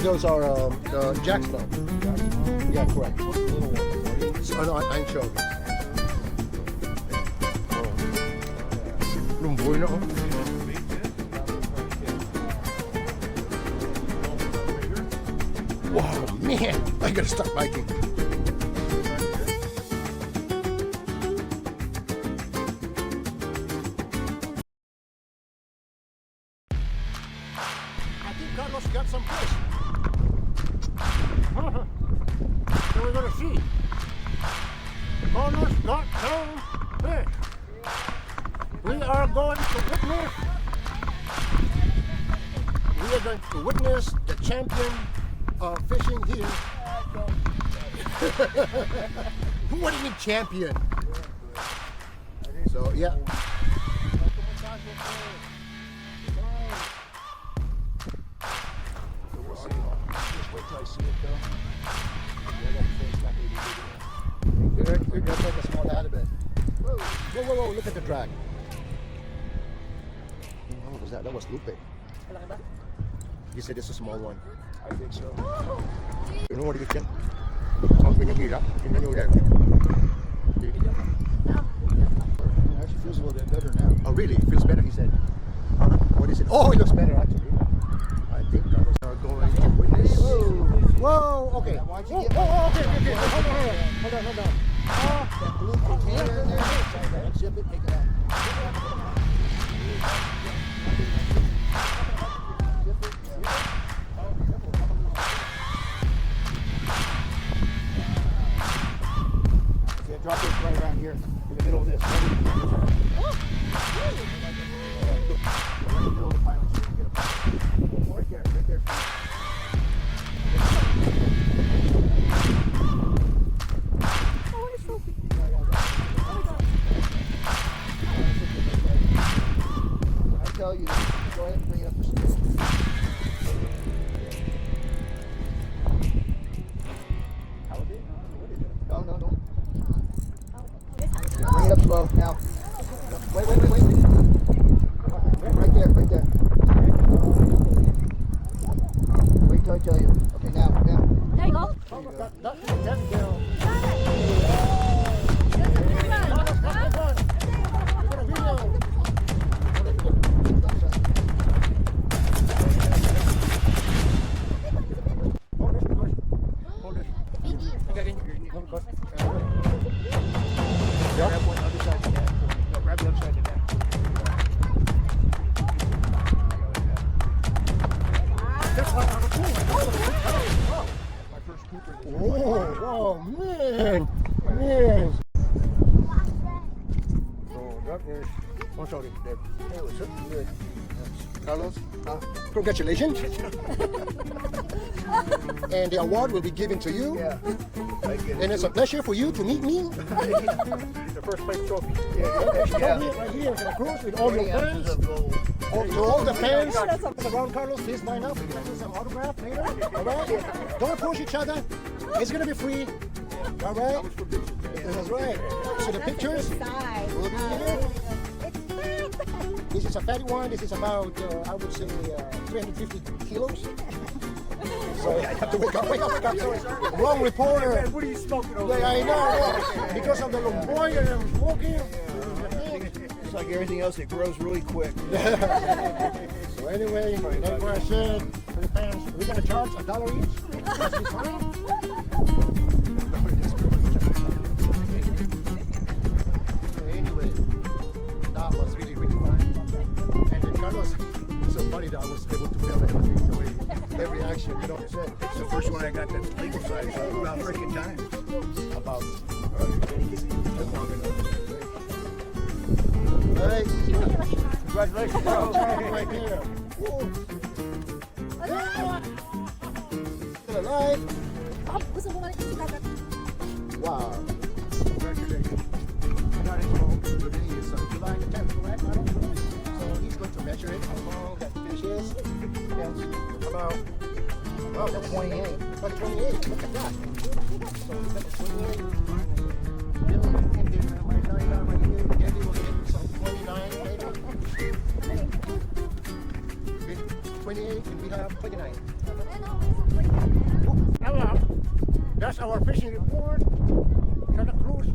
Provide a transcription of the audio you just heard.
those are jackstone. Yeah, correct. So, no, I ain't sure. Lumboy na oh. Wow, man, I gotta stop biking. I think Carlos got some fish. So we're gonna see. Carlos got some fish. We are going to witness the champion of fishing here. What do you mean champion? So yeah. You're gonna take a small halibut. Whoa, look at the drag. What was that? That was lupe. You said it's a small one. I think so. You know what you get? Ang pinagila. Tingnan nyo ulit. It actually feels a little bit better now. Oh really? It feels better, he said. What is it? Oh, it looks better actually. I think Carlos are going to witness. Whoa, okay. Okay. Hold on. That blue container in there. Zip it, take it out. Okay, drop it right around here in the middle of this. Right there. Tell you, go ahead and bring it up to school. Halibut? No. Bring it up slow now. Wait. Right there. Wait till I tell you. Okay, now. There you go. That's girl. Oh man. So that is. Oh sorry. That was good. Carlos, congratulations. And the award will be given to you. Yeah. And it's a pleasure for you to meet me. The first place trophy. Right here for the Cruz with all your fans. To all the fans around Carlos, please line up. We're going to do some autograph later. Alright? Don't push each other. It's going to be free. Alright? That's right. So the pictures will be here. This is a fatty one. This is about, I would say, 350 kilos. So I have to wake up. Sorry. Wrong reporter. What are you smoking over Yeah, I know. Because of the lumboy that I'm smoking. It's like everything else, it grows really quick. So anyway, like what I said, for the fans, we're going to charge $1 each. That's fine. Anyway, that was really fun. And then Carlos, it's so funny that I was able to film everything, the way, every action, you know what I'm saying? It's the first one I got that's legal size, so about freaking time. About. Hey, congratulations, bro. Right here. Still alive. Wow. Congratulations. I got it home. Today is July 10th, correct? So he's going to measure it, how long that fish is. Yes. About, oh, that's 28. About 28. Look at that. So we got the 28. And then my line right here, Daddy will get some 29 later. 28, and we have 29. Hello. That's our fishing report. Santa Cruz